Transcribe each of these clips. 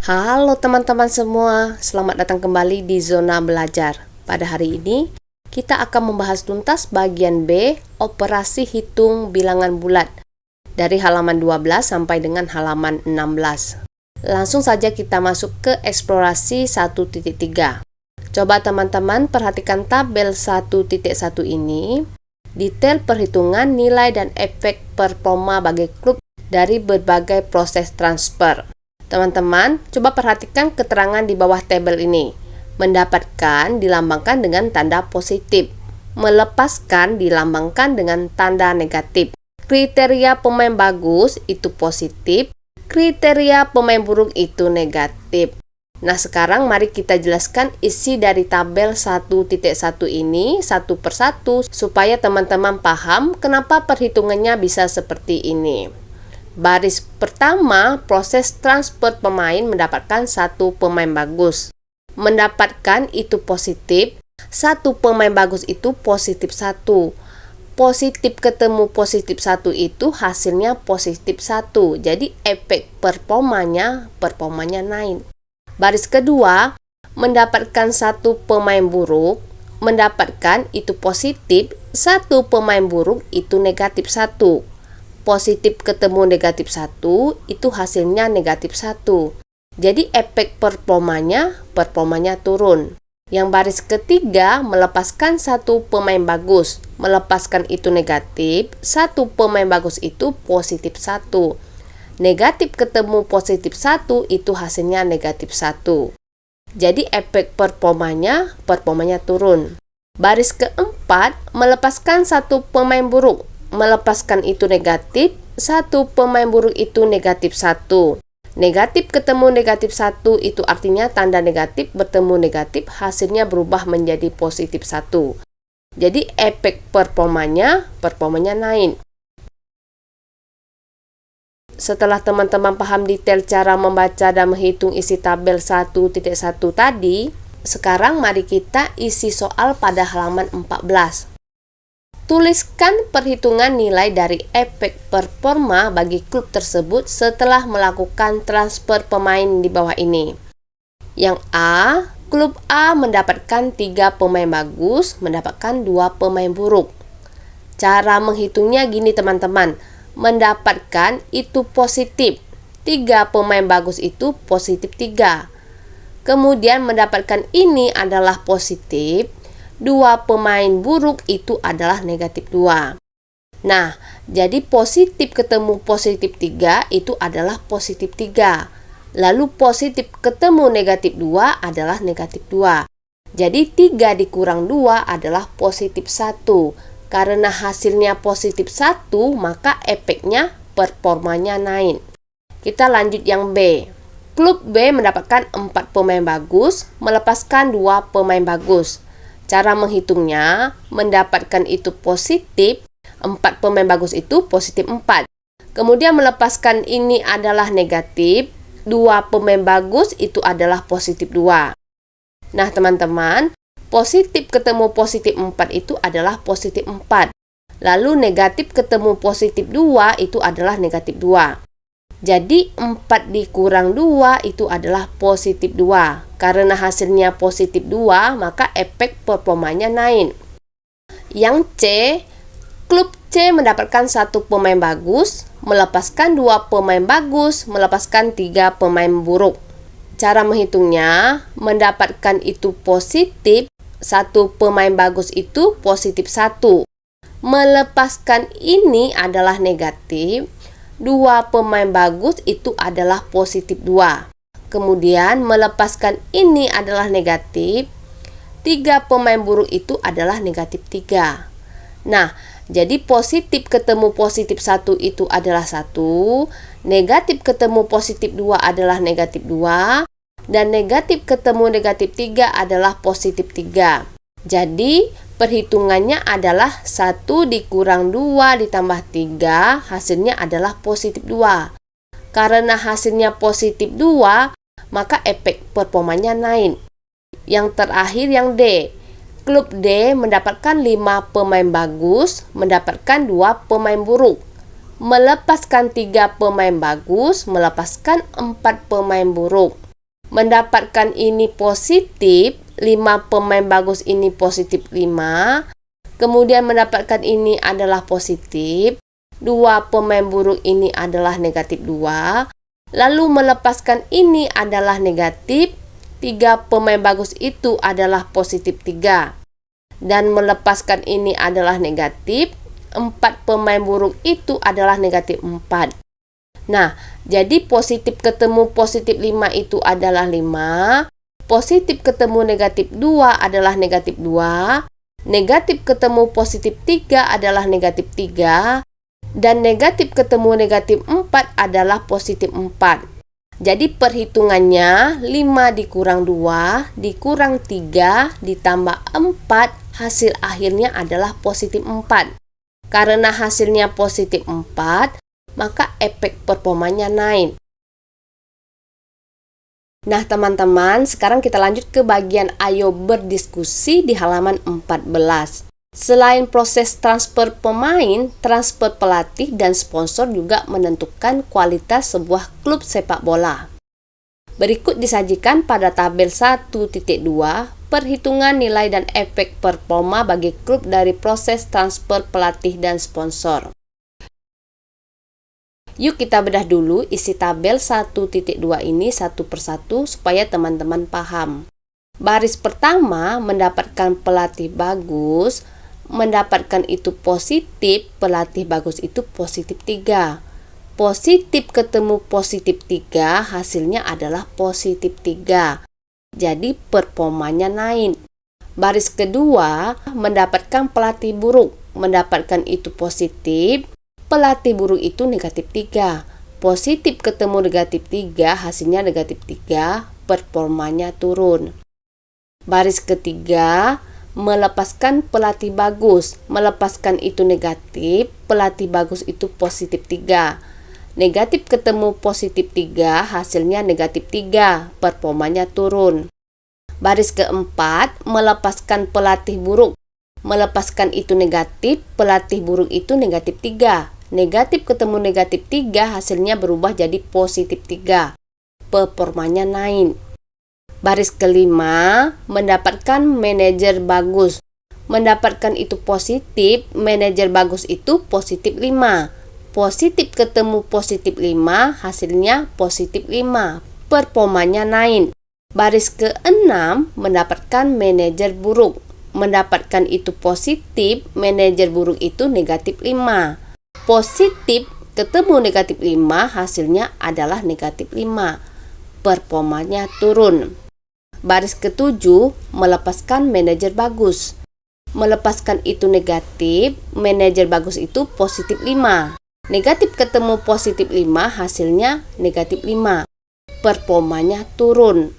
Halo teman-teman semua, selamat datang kembali di Zona Belajar. Pada hari ini, kita akan membahas tuntas bagian B, operasi hitung bilangan bulat, dari halaman 12 sampai dengan halaman 16. Langsung saja kita masuk ke eksplorasi 1.3. Coba teman-teman perhatikan tabel 1.1 ini, detail perhitungan nilai dan efek performa bagi klub dari berbagai proses transfer. Teman-teman, coba perhatikan keterangan di bawah tabel ini. Mendapatkan dilambangkan dengan tanda positif. Melepaskan dilambangkan dengan tanda negatif. Kriteria pemain bagus itu positif. Kriteria pemain buruk itu negatif. Nah, sekarang mari kita jelaskan isi dari tabel 1.1 ini satu persatu supaya teman-teman paham kenapa perhitungannya bisa seperti ini. Baris pertama, proses transfer pemain mendapatkan satu pemain bagus. Mendapatkan itu positif, satu pemain bagus itu positif 1. Positif ketemu positif 1 itu hasilnya positif 1. Jadi efek performanya naik. Baris kedua, mendapatkan satu pemain buruk, mendapatkan itu positif, satu pemain buruk itu negatif 1. Positif ketemu negatif 1 itu hasilnya negatif 1. Jadi efek performanya turun. Yang baris ketiga, melepaskan satu pemain bagus. Melepaskan itu negatif, satu pemain bagus itu positif 1. Negatif ketemu positif 1 itu hasilnya negatif 1. Jadi efek performanya turun. Baris keempat, melepaskan satu pemain buruk. Melepaskan itu negatif, satu pemain buruk itu negatif 1. Negatif ketemu negatif 1 itu artinya tanda negatif bertemu negatif, hasilnya berubah menjadi positif 1. Jadi efek performanya naik. Setelah teman-teman paham detail cara membaca dan menghitung isi tabel 1.1 tadi, sekarang mari kita isi soal pada halaman 14. Tuliskan perhitungan nilai dari efek performa bagi klub tersebut setelah melakukan transfer pemain di bawah ini. Yang A, klub A mendapatkan 3 pemain bagus, mendapatkan 2 pemain buruk. Cara menghitungnya gini teman-teman, mendapatkan itu positif, 3 pemain bagus itu positif 3. Kemudian mendapatkan ini adalah positif, 2 pemain buruk itu adalah negatif 2. Nah, jadi positif ketemu positif 3 itu adalah positif 3. Lalu positif ketemu negatif 2 adalah negatif 2. Jadi 3 dikurang 2 adalah positif 1. Karena hasilnya positif 1, maka efeknya performanya naik. Kita lanjut yang B. Klub B mendapatkan 4 pemain bagus, melepaskan 2 pemain bagus. Cara menghitungnya, mendapatkan itu positif, 4 pemain bagus itu positif 4. Kemudian melepaskan ini adalah negatif, 2 pemain bagus itu adalah positif 2. Nah teman-teman, positif ketemu positif 4 itu adalah positif 4. Lalu negatif ketemu positif 2 itu adalah negatif 2. Jadi 4 dikurang 2 itu adalah positif 2. Karena hasilnya positif 2, maka efek performanya naik. Yang C, klub C mendapatkan 1 pemain bagus, melepaskan 2 pemain bagus, melepaskan 3 pemain buruk. Cara menghitungnya, mendapatkan itu positif, 1 pemain bagus itu positif 1. Melepaskan ini adalah negatif, 2 pemain bagus itu adalah positif 2. Kemudian melepaskan ini adalah negatif, 3 pemain buruk itu adalah negatif 3. Nah, jadi positif ketemu positif 1 itu adalah 1, negatif ketemu positif 2 adalah negatif 2, dan negatif ketemu negatif 3 adalah positif 3. Jadi perhitungannya adalah 1 dikurang 2 ditambah 3, hasilnya adalah positif 2. Karena hasilnya positif 2, maka efek performanya naik. Yang terakhir yang D. Klub D mendapatkan 5 pemain bagus, mendapatkan 2 pemain buruk. Melepaskan 3 pemain bagus, melepaskan 4 pemain buruk. Mendapatkan ini positif, 5 pemain bagus ini positif 5. Kemudian mendapatkan ini adalah positif, 2 pemain buruk ini adalah negatif 2. Lalu melepaskan ini adalah negatif, 3 pemain bagus itu adalah positif 3. Dan melepaskan ini adalah negatif, 4 pemain buruk itu adalah negatif 4. Nah, jadi positif ketemu positif 5 itu adalah 5. Positif ketemu negatif 2 adalah negatif 2. Negatif ketemu positif 3 adalah negatif 3. Dan negatif ketemu negatif 4 adalah positif 4. Jadi perhitungannya 5 dikurang 2 dikurang 3 ditambah 4, hasil akhirnya adalah positif 4. Karena hasilnya positif 4, maka efek performanya naik. Nah teman-teman, sekarang kita lanjut ke bagian ayo berdiskusi di halaman 14. Selain proses transfer pemain, transfer pelatih dan sponsor juga menentukan kualitas sebuah klub sepak bola. Berikut disajikan pada tabel 1.2 perhitungan nilai dan efek performa bagi klub dari proses transfer pelatih dan sponsor. Yuk kita bedah dulu isi tabel 1.2 ini satu persatu supaya teman-teman paham. Baris pertama mendapatkan pelatih bagus, mendapatkan itu positif, pelatih bagus itu positif 3. Positif ketemu positif 3, hasilnya adalah positif 3. Jadi performanya naik. Baris kedua mendapatkan pelatih buruk, mendapatkan itu positif, pelatih buruk itu negatif 3. Positif ketemu negatif 3, hasilnya negatif 3, performanya turun. Baris ketiga, melepaskan pelatih bagus. Melepaskan itu negatif, pelatih bagus itu positif 3. Negatif ketemu positif 3, hasilnya negatif 3, performanya turun. Baris keempat, melepaskan pelatih buruk. Melepaskan itu negatif, pelatih buruk itu negatif 3. Negatif ketemu negatif 3, hasilnya berubah jadi positif 3. Performanya naik. Baris kelima, mendapatkan manajer bagus. Mendapatkan itu positif, manajer bagus itu positif 5. Positif ketemu positif 5, hasilnya positif 5. Performanya naik. Baris keenam, mendapatkan manajer buruk. Mendapatkan itu positif, manajer buruk itu negatif 5. Positif ketemu negatif 5, hasilnya adalah negatif 5. Performanya turun. Baris ketujuh, melepaskan manajer bagus. Melepaskan itu negatif, manajer bagus itu positif 5. Negatif ketemu positif 5, hasilnya negatif 5. Performanya turun.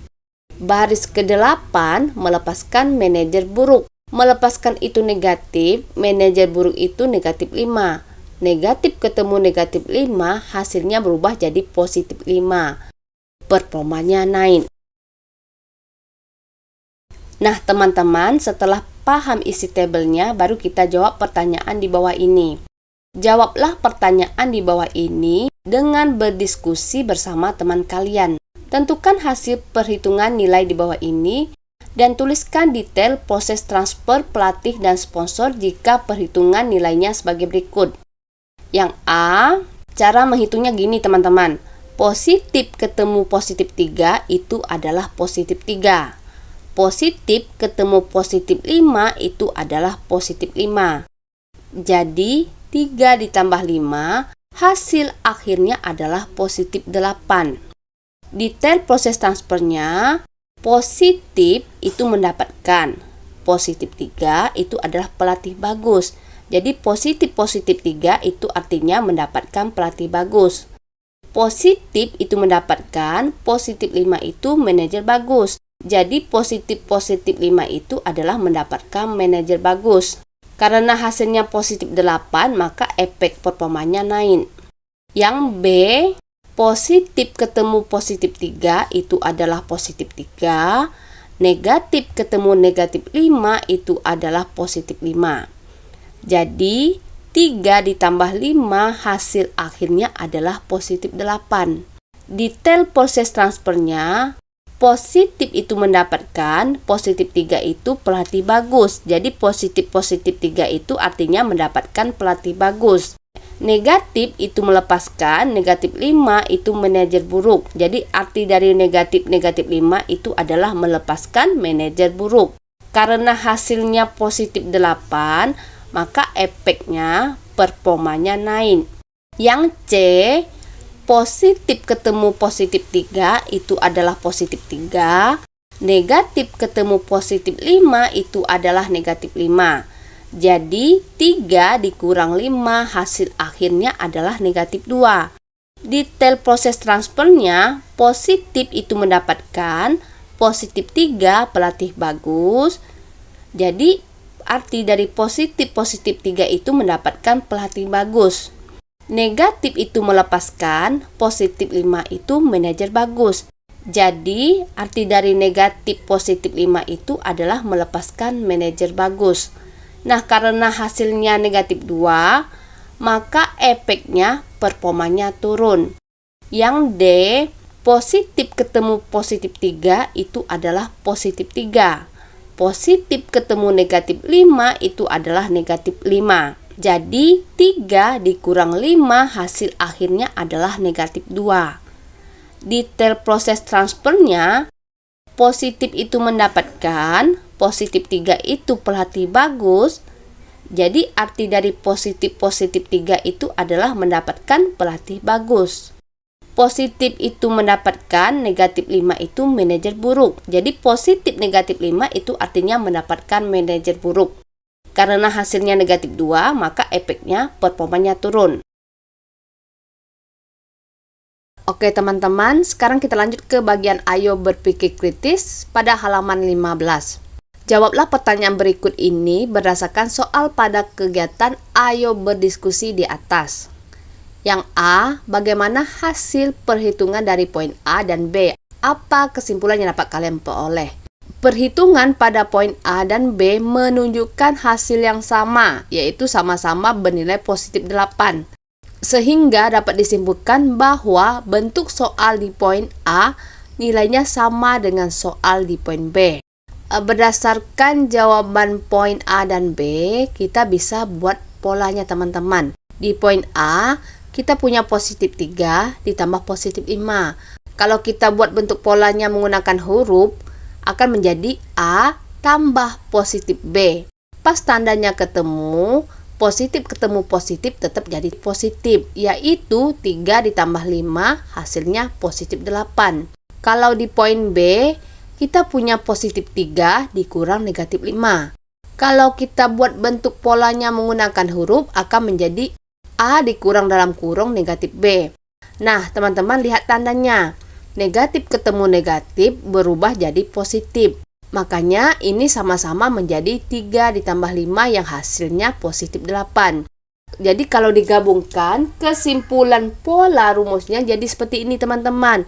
Baris ke-8, melepaskan manajer buruk. Melepaskan itu negatif, manajer buruk itu negatif 5. Negatif ketemu negatif 5, hasilnya berubah jadi positif 5. Performanya naik. Nah teman-teman, setelah paham isi tabelnya, baru kita jawab pertanyaan di bawah ini. Jawablah pertanyaan di bawah ini dengan berdiskusi bersama teman kalian. Tentukan hasil perhitungan nilai di bawah ini dan tuliskan detail proses transfer pelatih dan sponsor jika perhitungan nilainya sebagai berikut. Yang A, cara menghitungnya gini teman-teman. Positif ketemu positif 3 itu adalah positif 3. Positif ketemu positif 5 itu adalah positif 5. Jadi 3 ditambah 5, hasil akhirnya adalah positif 8. Detail proses transfernya, positif itu mendapatkan. Positif 3 itu adalah pelatih bagus. Jadi positif 3 itu artinya mendapatkan pelatih bagus. Positif itu mendapatkan, positif 5 itu manajer bagus. Jadi positif 5 itu adalah mendapatkan manajer bagus. Karena hasilnya positif 8, maka efek performanya naik. Yang B, positif ketemu positif 3 itu adalah positif 3. Negatif ketemu negatif 5 itu adalah positif 5. Jadi 3 ditambah 5, hasil akhirnya adalah positif 8. Detail proses transfernya, Positif itu mendapatkan, positif 3 itu pelatih bagus. Jadi positif 3 itu artinya mendapatkan pelatih bagus. Negatif itu melepaskan, negatif 5 itu manajer buruk. Jadi arti dari negatif 5 itu adalah melepaskan manajer buruk. Karena hasilnya positif 8, maka efeknya performanya naik. Yang C, positif ketemu positif 3 itu adalah positif 3. Negatif ketemu positif 5 itu adalah negatif 5. Jadi 3 dikurang 5 hasil akhirnya adalah negatif 2. Detail proses transfernya, positif itu mendapatkan, positif 3 pelatih bagus. Jadi arti dari positif 3 itu mendapatkan pelatih bagus. Negatif itu melepaskan, positif 5 itu manajer bagus. Jadi arti dari negatif positif 5 itu adalah melepaskan manajer bagus. Nah, karena hasilnya negatif 2, maka efeknya performanya turun. Yang D, positif ketemu positif 3 itu adalah positif 3. Positif ketemu negatif 5 itu adalah negatif 5. Jadi 3 dikurang 5 hasil akhirnya adalah negatif 2. Detail proses transfernya, positif itu mendapatkan, positif 3 itu pelatih bagus. Jadi arti dari positif 3 itu adalah mendapatkan pelatih bagus. Positif itu mendapatkan, negatif 5 itu manajer buruk. Jadi positif negatif 5 itu artinya mendapatkan manajer buruk. Karena hasilnya negatif 2, maka efeknya performanya turun. Oke teman-teman, sekarang kita lanjut ke bagian ayo berpikir kritis pada halaman 15. Jawablah pertanyaan berikut ini berdasarkan soal pada kegiatan ayo berdiskusi di atas. Yang A, bagaimana hasil perhitungan dari poin A dan B? Apa kesimpulan yang dapat kalian peroleh? Perhitungan pada poin A dan B menunjukkan hasil yang sama, yaitu sama-sama bernilai positif 8. Sehingga dapat disimpulkan bahwa bentuk soal di poin A nilainya sama dengan soal di poin B. Berdasarkan jawaban poin A dan B, kita bisa buat polanya teman-teman. Di poin A, kita punya positif 3 ditambah positif 5. Kalau kita buat bentuk polanya menggunakan huruf, akan menjadi A tambah positif B. Pas tandanya ketemu, positif ketemu positif tetap jadi positif, yaitu 3 ditambah 5 hasilnya positif 8. Kalau di poin B, kita punya positif 3 dikurang negatif 5. Kalau kita buat bentuk polanya menggunakan huruf, akan menjadi A dikurang dalam kurung negatif B. Nah, teman-teman lihat tandanya. Negatif ketemu negatif berubah jadi positif. Makanya ini sama-sama menjadi 3 ditambah 5 yang hasilnya positif 8. Jadi kalau digabungkan, kesimpulan pola rumusnya jadi seperti ini teman-teman.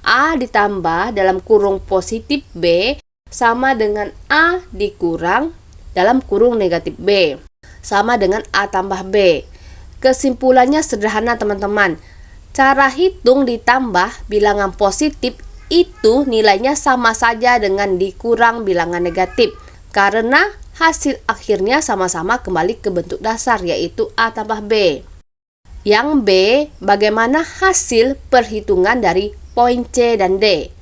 A ditambah dalam kurung positif B sama dengan A dikurang dalam kurung negatif B sama dengan A tambah B. Kesimpulannya sederhana teman-teman. Cara hitung ditambah bilangan positif itu nilainya sama saja dengan dikurang bilangan negatif. Karena hasil akhirnya sama-sama kembali ke bentuk dasar yaitu A tambah B. Yang B, bagaimana hasil perhitungan dari poin C dan D?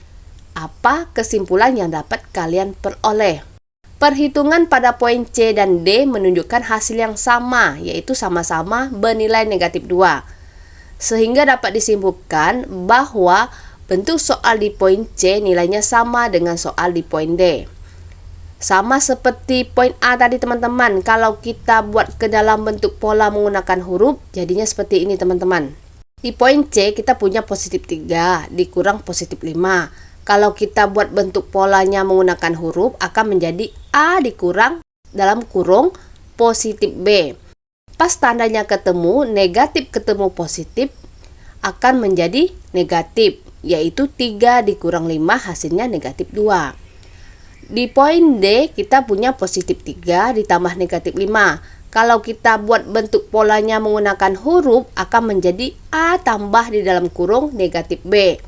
Apa kesimpulan yang dapat kalian peroleh? Perhitungan pada poin C dan D menunjukkan hasil yang sama, yaitu sama-sama bernilai negatif 2. Sehingga dapat disimpulkan bahwa bentuk soal di poin C nilainya sama dengan soal di poin D. Sama seperti poin A tadi teman-teman, kalau kita buat ke dalam bentuk pola menggunakan huruf, jadinya seperti ini teman-teman. Di poin C kita punya positif 3 dikurang positif 5. Kalau kita buat bentuk polanya menggunakan huruf, akan menjadi A dikurang dalam kurung positif B. Pas tandanya ketemu, negatif ketemu positif, akan menjadi negatif, yaitu 3 dikurang 5 hasilnya negatif 2. Di poin D kita punya positif 3 ditambah negatif 5. Kalau kita buat bentuk polanya menggunakan huruf, akan menjadi A tambah di dalam kurung negatif B.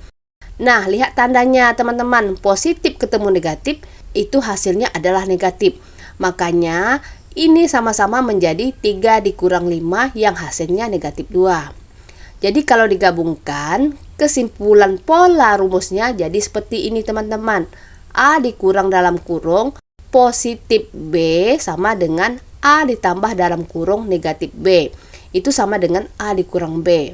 Nah, lihat tandanya teman-teman, positif ketemu negatif, itu hasilnya adalah negatif. Makanya, ini sama-sama menjadi 3 dikurang 5 yang hasilnya negatif 2. Jadi kalau digabungkan, kesimpulan pola rumusnya jadi seperti ini teman-teman. A dikurang dalam kurung positif B sama dengan A ditambah dalam kurung negatif B. Itu sama dengan A dikurang B.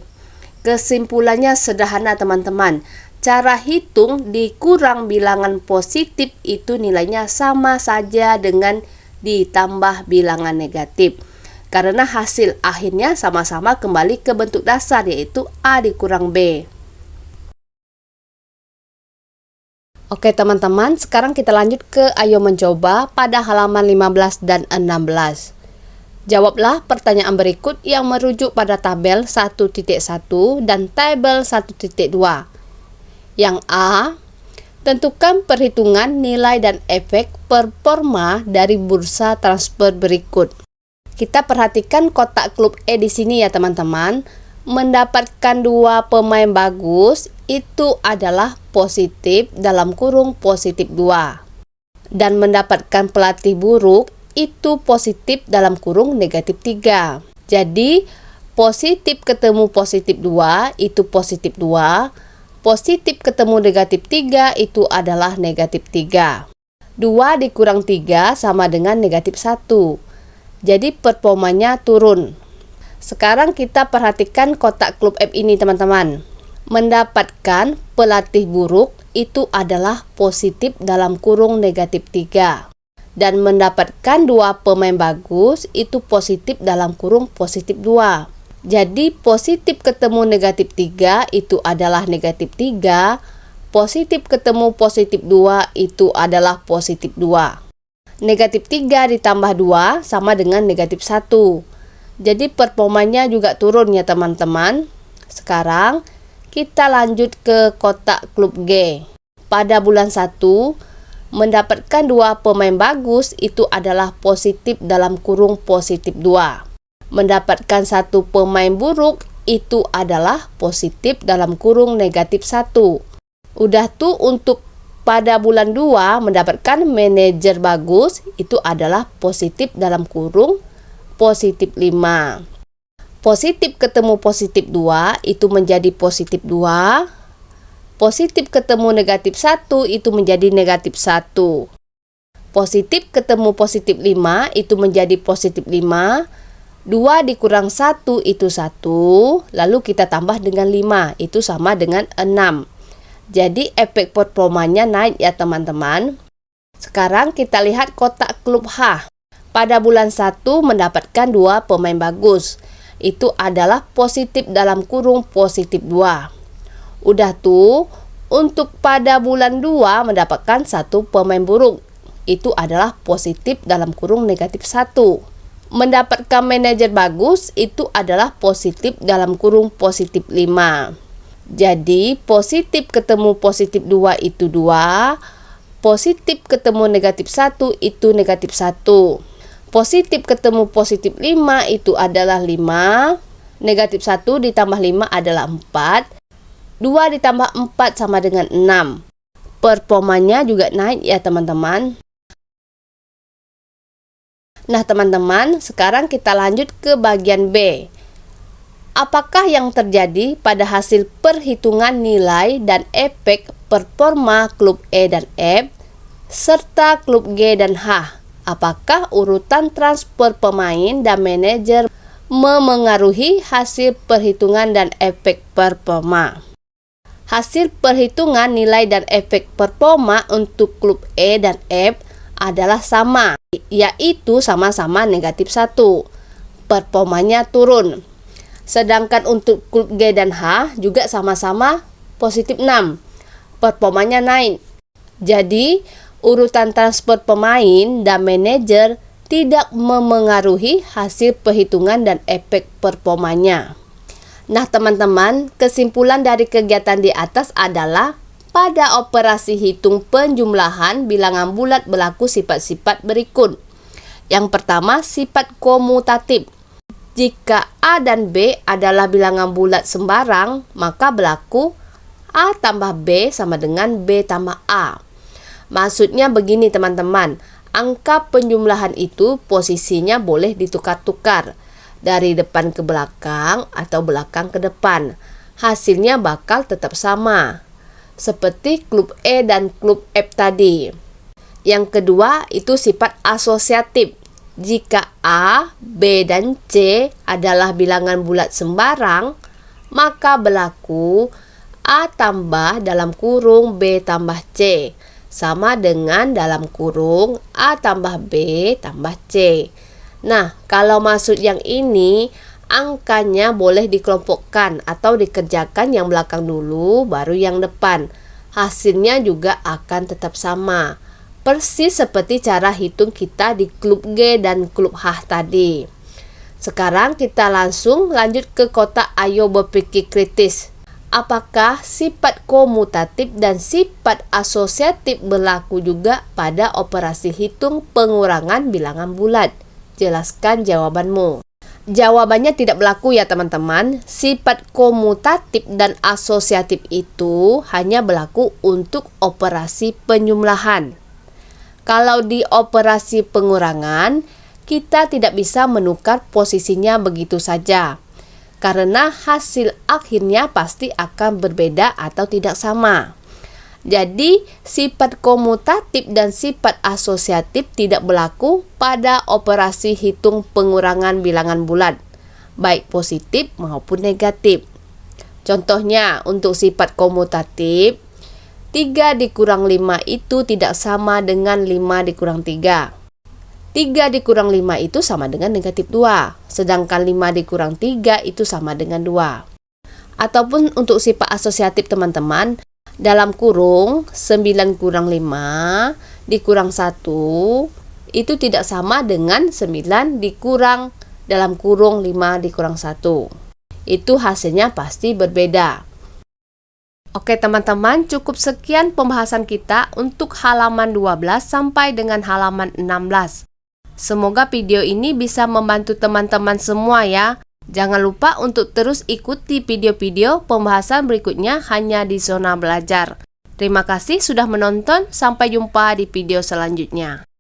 Kesimpulannya sederhana teman-teman. Cara hitung dikurang bilangan positif itu nilainya sama saja dengan ditambah bilangan negatif. Karena hasil akhirnya sama-sama kembali ke bentuk dasar, yaitu A dikurang B. Oke teman-teman, sekarang kita lanjut ke ayo mencoba pada halaman 15 dan 16. Jawablah pertanyaan berikut yang merujuk pada tabel 1.1 dan tabel 1.2. Yang A, tentukan perhitungan nilai dan efek performa dari bursa transfer berikut. Kita perhatikan kotak klub E di sini ya teman-teman. Mendapatkan 2 pemain bagus itu adalah positif dalam kurung positif 2. Dan mendapatkan pelatih buruk itu positif dalam kurung negatif 3. Jadi positif ketemu positif 2 itu positif 2. Positif ketemu negatif 3 itu adalah negatif 3. 2 dikurang 3 sama dengan negatif 1. Jadi performanya turun. Sekarang kita perhatikan kotak klub F ini teman-teman. Mendapatkan pelatih buruk itu adalah positif dalam kurung negatif 3. Dan mendapatkan 2 pemain bagus itu positif dalam kurung positif 2. Jadi positif ketemu negatif 3 itu adalah negatif 3. Positif ketemu positif 2 itu adalah positif 2. Negatif 3 ditambah 2 sama dengan negatif 1. Jadi performanya juga turun ya teman-teman. Sekarang kita lanjut ke kotak klub G. Pada bulan 1 mendapatkan 2 pemain bagus itu adalah positif dalam kurung positif 2. Mendapatkan 1 pemain buruk itu adalah positif dalam kurung negatif 1. Udah tuh untuk pada bulan 2 mendapatkan manajer bagus itu adalah positif dalam kurung positif 5. Positif ketemu positif 2 itu menjadi positif 2. Positif ketemu negatif 1 itu menjadi negatif 1. Positif ketemu positif 5 itu menjadi positif 5. 2 dikurang 1 itu 1, lalu kita tambah dengan 5, itu sama dengan 6. Jadi efek performanya naik ya teman-teman. Sekarang kita lihat kotak klub H. Pada bulan 1 mendapatkan 2 pemain bagus. Itu adalah positif dalam kurung positif 2. Udah tuh, untuk pada bulan 2 mendapatkan 1 pemain buruk. Itu adalah positif dalam kurung negatif 1. Mendapatkan manajer bagus itu adalah positif dalam kurung positif 5. Jadi positif ketemu positif 2 itu 2. Positif ketemu negatif 1 itu negatif 1. Positif ketemu positif 5 itu adalah 5. Negatif 1 ditambah 5 adalah 4. 2 ditambah 4 sama dengan 6. Performanya juga naik ya teman-teman. Nah teman-teman, sekarang kita lanjut ke bagian B. Apakah yang terjadi pada hasil perhitungan nilai dan efek performa klub E dan F serta klub G dan H? Apakah urutan transfer pemain dan manajer memengaruhi hasil perhitungan dan efek performa? Hasil perhitungan nilai dan efek performa untuk klub E dan F adalah sama, yaitu sama-sama negatif 1. Performanya turun. Sedangkan untuk klub G dan H juga sama-sama positif 6. Performanya naik. Jadi, urutan transfer pemain dan manajer tidak memengaruhi hasil perhitungan dan efek performanya. Nah teman-teman, kesimpulan dari kegiatan di atas adalah pada operasi hitung penjumlahan bilangan bulat berlaku sifat-sifat berikut. Yang pertama, sifat komutatif. Jika A dan B adalah bilangan bulat sembarang, maka berlaku A tambah B sama dengan B tambah A. Maksudnya begini teman-teman, angka penjumlahan itu posisinya boleh ditukar-tukar dari depan ke belakang atau belakang ke depan. Hasilnya bakal tetap sama, seperti klub E dan klub F tadi. Yang kedua itu sifat asosiatif. Jika A, B, dan C adalah bilangan bulat sembarang, maka berlaku A tambah dalam kurung B tambah C sama dengan dalam kurung A tambah B tambah C. Nah, kalau maksud yang ini, angkanya boleh dikelompokkan atau dikerjakan yang belakang dulu baru yang depan. Hasilnya juga akan tetap sama. Persis seperti cara hitung kita di klub G dan klub H tadi. Sekarang kita langsung lanjut ke kotak ayo berpikir kritis. Apakah sifat komutatif dan sifat asosiatif berlaku juga pada operasi hitung pengurangan bilangan bulat? Jelaskan jawabanmu. Jawabannya tidak berlaku ya teman-teman. Sifat komutatif dan asosiatif itu hanya berlaku untuk operasi penjumlahan. Kalau di operasi pengurangan, kita tidak bisa menukar posisinya begitu saja, karena hasil akhirnya pasti akan berbeda atau tidak sama. Jadi, sifat komutatif dan sifat asosiatif tidak berlaku pada operasi hitung pengurangan bilangan bulat, baik positif maupun negatif. Contohnya, untuk sifat komutatif, 3 dikurang 5 itu tidak sama dengan 5 dikurang 3. 3 dikurang 5 itu sama dengan negatif 2, sedangkan 5 dikurang 3 itu sama dengan 2. Ataupun untuk sifat asosiatif teman-teman, dalam kurung 9 kurang 5 dikurang 1 itu tidak sama dengan 9 dikurang dalam kurung 5 dikurang 1. Itu hasilnya pasti berbeda. Oke teman-teman, cukup sekian pembahasan kita untuk halaman 12 sampai dengan halaman 16. Semoga video ini bisa membantu teman-teman semua ya. Jangan lupa untuk terus ikuti video-video pembahasan berikutnya hanya di Zona Belajar. Terima kasih sudah menonton, sampai jumpa di video selanjutnya.